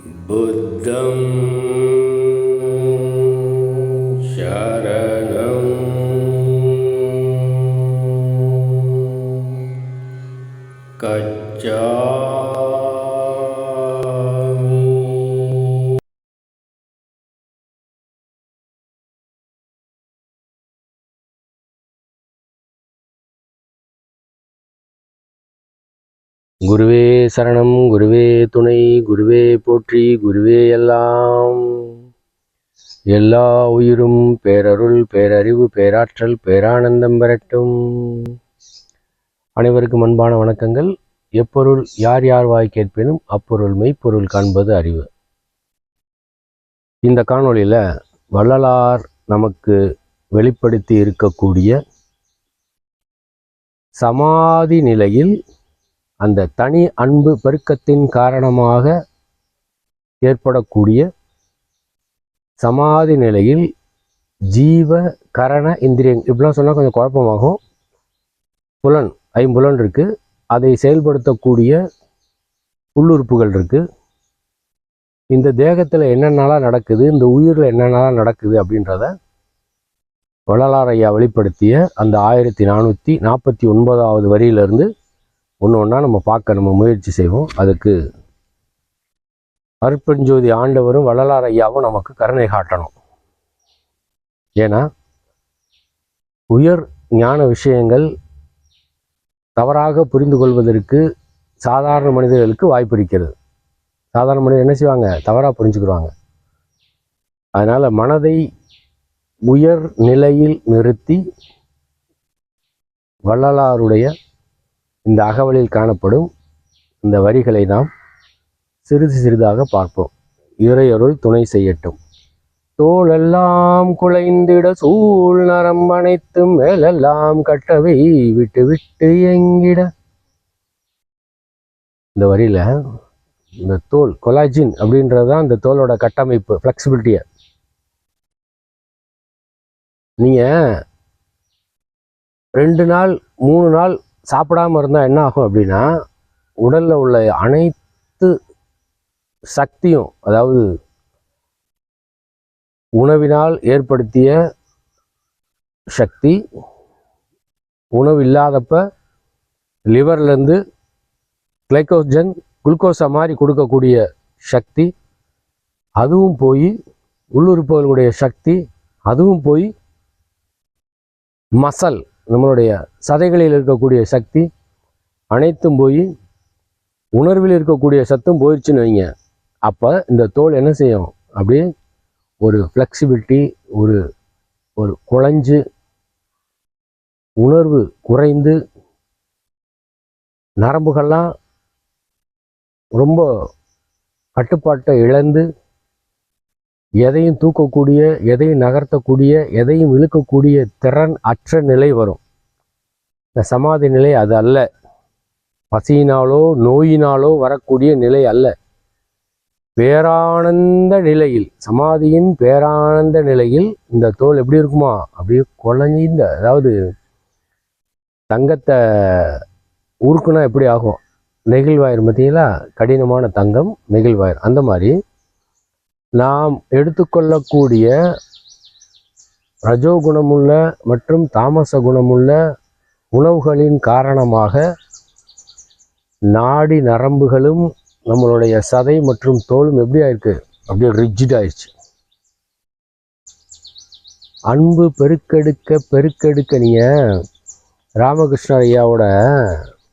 बुद्धं शरणं गच्छामि। குருவே சரணம், குருவே துணை, குருவே போற்றி, குருவே எல்லாம். எல்லா உயிரும் பேரருள், பேரறிவு, பேராற்றல், பேரானந்தம் பெறட்டும். அனைவருக்கும் அன்பான வணக்கங்கள். எப்பொருள் யார் யார் வாய் கேட்பினும் அப்பொருள் மெய்ப்பொருள் காண்பது அறிவு. இந்த காணொளியில் வள்ளலார் நமக்கு வெளிப்படுத்தி இருக்கக்கூடிய சமாதி நிலையில் அந்த தனி அன்பு பெருக்கத்தின் காரணமாக ஏற்படக்கூடிய சமாதி நிலையில் ஜீவ கரண இந்திரியம், இப்படிலாம் சொன்னால் கொஞ்சம் குழப்பமாகும். புலன், ஐம்புலன் இருக்குது, அதை செயல்படுத்தக்கூடிய உள்ளுறுப்புகள் இருக்குது. இந்த தேகத்தில் என்னென்னலாம் நடக்குது, இந்த உயிரில் என்னென்னலாம் நடக்குது அப்படின்றத வள்ளலார் ஐயா வெளிப்படுத்திய அந்த 1449வது வரியிலிருந்து ஒன்று ஒன்றா நம்ம பார்க்க முயற்சி செய்வோம். அதுக்கு அருட்பெருஞ்சோதி ஆண்டவரும் வள்ளலார் ஐயாவும் நமக்கு கருணை காட்டணும். ஏன்னா உயர் ஞான விஷயங்கள் தவறாக புரிந்து கொள்வதற்கு சாதாரண மனிதர்களுக்கு வாய்ப்பு இருக்கிறது. சாதாரண மனிதர் என்ன செய்வாங்க, தவறாக புரிஞ்சுக்கிடுவாங்க. அதனால் மனதை உயர் நிலையில் நிறுத்தி வள்ளலாருடைய இந்த அகவலில் காணப்படும் இந்த வரிகளை நாம் சிறிது சிறிதாக பார்ப்போம். இறையருள் துணை செய்யட்டும். தோளெல்லாம் குலைந்திட சூழ் நரம்பனைத்தும் மேலெல்லாம் கட்டவை விட்டு விட்டு எங்கிட. இந்த வரியில இந்த தோல் கொலாஜின் அப்படின்றது தான் இந்த தோலோட கட்டமைப்பு, ஃப்ளெக்சிபிலிட்டியை. நீங்கள் 2 நாள் 3 நாள் சாப்பிடாமல் இருந்தால் என்ன ஆகும் அப்படின்னா, உடலில் உள்ள அனைத்து சக்தியும், அதாவது உணவினால் ஏற்படுத்திய சக்தி, உணவு இல்லாதப்ப லிவர்லேருந்து குளுக்கோஸை மாதிரி கொடுக்கக்கூடிய சக்தி, அதுவும் போய் உள்ளுறுப்புகளுடைய சக்தி, அதுவும் போய் மசல், நம்மளுடைய சதைகளில் இருக்கக்கூடிய சக்தி அனைத்தும் போய் உணர்வில் இருக்கக்கூடிய சத்தும் போயிடுச்சுன்னு வைங்க. அப்போ இந்த தோல் என்ன செய்யும், அப்படியே ஒரு ஃப்ளெக்சிபிலிட்டி, ஒரு ஒரு குழஞ்சு, உணர்வு குறைந்து, நரம்புகள்லாம் ரொம்ப கட்டுப்பாட்டை இழந்து, எதையும் தூக்கக்கூடிய, எதையும் நகர்த்தக்கூடிய, எதையும் இழுக்கக்கூடிய திறன் அற்ற நிலை வரும். இந்த சமாதி நிலை அது அல்ல. பசியினாலோ நோயினாலோ வரக்கூடிய நிலை அல்ல. பேரானந்த நிலையில், சமாதியின் பேரானந்த நிலையில் இந்த தோல் எப்படி இருக்குமா, அப்படியே குழஞ்சிந்த, அதாவது தங்கத்தை உருக்குனா எப்படி ஆகும், நெகிழ்வாயிரும் பார்த்தீங்களா, கடினமான தங்கம் நெகிழ்வாயிரும். அந்த மாதிரி நாம் எடுத்துக்கொள்ளக்கூடிய ரஜோகுணமுள்ள மற்றும் தாமச குணமுள்ள உணவுகளின் காரணமாக நாடி நரம்புகளும் நம்மளுடைய சதை மற்றும் தோலும் எப்படி ஆயிருக்கு, அப்படியே ரிஜிட் ஆயிடுச்சு. அன்பு பெருக்கெடுக்க நீங்கள் ராமகிருஷ்ண ஐயாவோட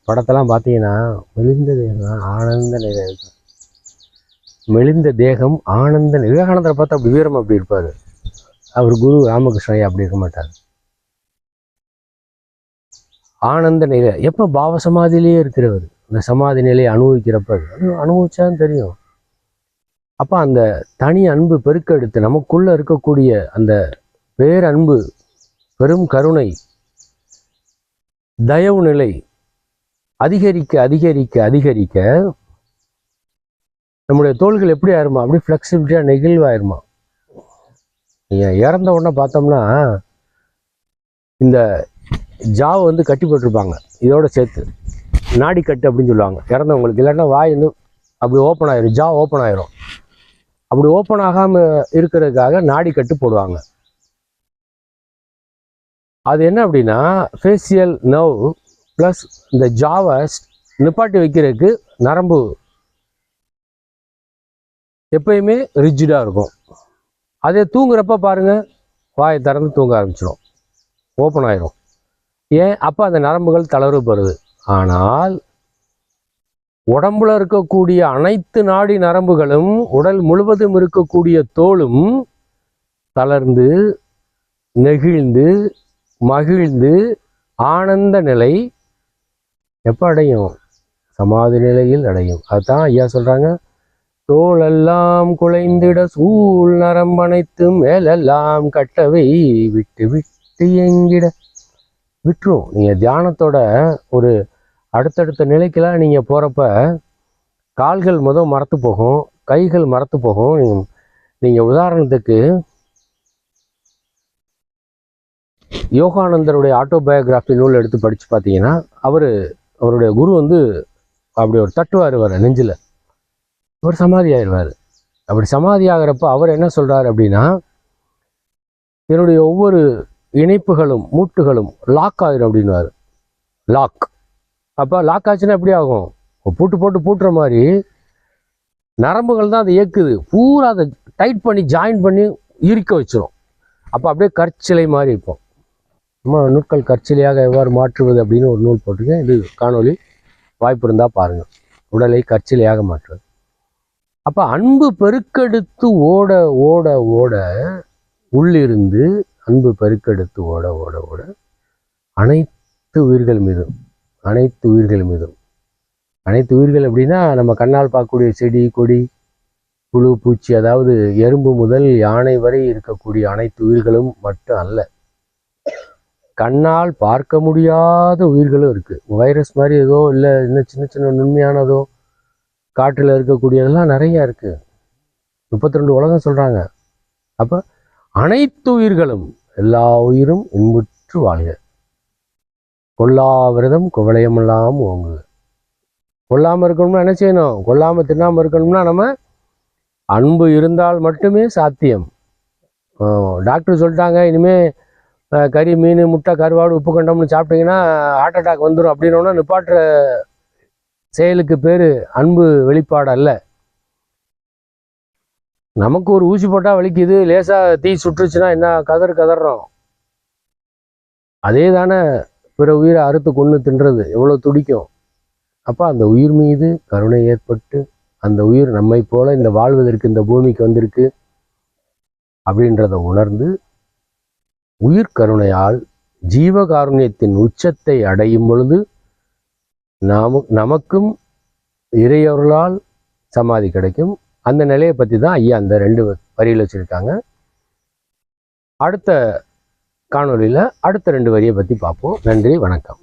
படத்தெல்லாம் பார்த்தீங்கன்னா மெலிந்த தேகம் ஆனந்த நிலை இருக்கு. மெலிந்த தேகம் ஆனந்த, விவேகானந்தரை பார்த்தா அப்படி வீரம் அப்படி இருப்பார். அவர் குரு ராமகிருஷ்ண ஐயா அப்படி இருக்க மாட்டார். ஆனந்த நிலை எப்போ பாவ சமாதியிலேயே இருக்கிறவர். இந்த சமாதி நிலையை அனுபவிக்கிறப்ப அனுபவிச்சான்னு தெரியும். அப்போ அந்த தனி அன்பு பெருக்கெடுத்து நமக்குள்ள இருக்கக்கூடிய அந்த பேரன்பு, பெரும் கருணை, தயவு நிலை அதிகரிக்க அதிகரிக்க அதிகரிக்க நம்முடைய தோள்கள் எப்படி ஆயிருமா, அப்படி ஃப்ளெக்சிபிலிட்டியாக நெகிழ்வாயிருமா. நீங்கள் இறந்த உடனே பார்த்தோம்னா இந்த ஜாவை வந்து கட்டி போட்டிருப்பாங்க, இதோட சேர்த்து நாடி கட்டு அப்படின்னு சொல்லுவாங்க இறந்தவங்களுக்கு. இல்லைன்னா வாய் வந்து அப்படி ஓப்பன் ஆயிரும், ஜா ஓப்பன் ஆயிரும். அப்படி ஓப்பன் ஆகாமல் இருக்கிறதுக்காக நாடி கட்டு போடுவாங்க. அது என்ன அப்படின்னா ஃபேஷியல் நர்வ் ப்ளஸ் இந்த ஜாவை நிப்பாட்டி வைக்கிறதுக்கு நரம்பு எப்பயுமே ரிஜிடாக இருக்கும். அதே தூங்குறப்ப பாருங்கள், வாயை திறந்து தூங்க ஆரம்பிச்சிடும், ஓப்பன் ஆயிரும். ஏன்? அப்போ அந்த நரம்புகள் தளர்வுபடுது. ஆனால் உடம்புல இருக்கக்கூடிய அனைத்து நாடி நரம்புகளும் உடல் முழுவதும் இருக்கக்கூடிய தோலும் தளர்ந்து நெகிழ்ந்து மகிழ்ந்து ஆனந்த நிலை எப்போ அடையும்? சமாதி நிலையில் அடையும். அதுதான் ஐயா சொல்கிறாங்க, தோளெல்லாம் குலைந்திட சூழ் நரம்பனைத்து மேலெல்லாம் கட்டவை விட்டு விட்டு எங்கிட விட்டுரும். நீங்கள் தியானத்தோட ஒரு அடுத்தடுத்த நிலைக்கெல்லாம் நீங்கள் போகிறப்ப கால்கள் மரத்து போகும், கைகள் மரத்து போகும். நீங்கள் உதாரணத்துக்கு யோகானந்தருடைய ஆட்டோபயோகிராஃபி நூல் எடுத்து படித்து பார்த்தீங்கன்னா அவருடைய குரு அப்படி ஒரு தட்டுவார் வர நெஞ்சில், அவர் சமாதி ஆயிடுவார். அப்படி சமாதி ஆகிறப்ப அவர் என்ன சொல்கிறார் அப்படின்னா, என்னுடைய ஒவ்வொரு இணைப்புகளும் மூட்டுகளும் லாக் ஆயிரும் அப்படின்வார். லாக். அப்போ லாக் ஆச்சுன்னா எப்படி ஆகும்? பூட்டு போட்டு பூட்டுற மாதிரி நரம்புகள் தான் அதை இயக்குது, பூரா அதை டைட் பண்ணி ஜாயின் பண்ணி இறுக்க வச்சிரும். அப்போ அப்படியே கற்சிலை மாதிரி இருக்கும். நம்ம நூட்கள் கற்சிலையாக எவ்வாறு மாற்றுவது அப்படின்னு ஒரு நூல் போட்டிருக்கேன். இது காணொலி, வாய்ப்பு இருந்தால் பாருங்கள். உடலை கற்சிலையாக மாற்றுவது. அப்போ அன்பு பெருக்கெடுத்து ஓட ஓட ஓட உள்ளிருந்து அன்பு பெருக்கெடுத்து ஓட ஓட ஓட அனைத்து உயிர்கள் மீதும் அனைத்து உயிர்கள் அப்படின்னா நம்ம கண்ணால் பார்க்கக்கூடிய செடி கொடி புழு பூச்சி, அதாவது எறும்பு முதல் யானை வரை இருக்கக்கூடிய அனைத்து உயிர்களும் மட்டும் அல்ல, கண்ணால் பார்க்க முடியாத உயிர்களும் இருக்குது. வைரஸ் மாதிரி ஏதோ இல்லை, இன்னும் சின்ன சின்ன நுண்மையானதோ காற்றில் இருக்கக்கூடியதெல்லாம் நிறையா இருக்குது. 32 உலகம் சொல்கிறாங்க. அப்போ அனைத்து உயிர்களும், எல்லா உயிரும் இன்புற்று வாழ்க. கொல்லாவிரதம் குவளையமெல்லாம் ஓங்குக. கொல்லாமல் இருக்கணும்னா என்ன செய்யணும்? கொல்லாமல் தின்னாமல் இருக்கணும்னா நம்ம அன்பு இருந்தால் மட்டுமே சாத்தியம். டாக்டர் சொல்லிட்டாங்க, இனிமேல் கறி மீன் முட்டை கருவாடு உப்பு கண்டம்னு சாப்பிட்டீங்கன்னா ஹார்ட் அட்டாக் வந்துடும் அப்படின்னோன்னா நிப்பாட்டுற செயலுக்கு பேர் அன்பு வெளிப்பாடு அல்ல. நமக்கு ஒரு ஊசி போட்டால் வலிக்குது, லேசாக தீ சுட்டுருச்சுன்னா என்ன கதறோம். அதே தானே பிற உயிரை அறுத்து கொன்று தின்றது, எவ்வளோ துடிக்கும். அப்போ அந்த உயிர் மீது கருணை ஏற்பட்டு, அந்த உயிர் நம்மை போல இந்த வாழ்வதற்கு இந்த பூமிக்கு வந்திருக்கு அப்படின்றத உணர்ந்து உயிர் கருணையால் ஜீவகாருண்யத்தின் உச்சத்தை அடையும் பொழுது நமக்கும் இறையொருளால் சமாதி கிடைக்கும். அந்த நிலையை பற்றி தான் ஐயா அந்த 2 வரியில் வச்சுருக்காங்க. அடுத்த காணொலியில் அடுத்த 2 வரியை பற்றி பார்ப்போம். நன்றி, வணக்கம்.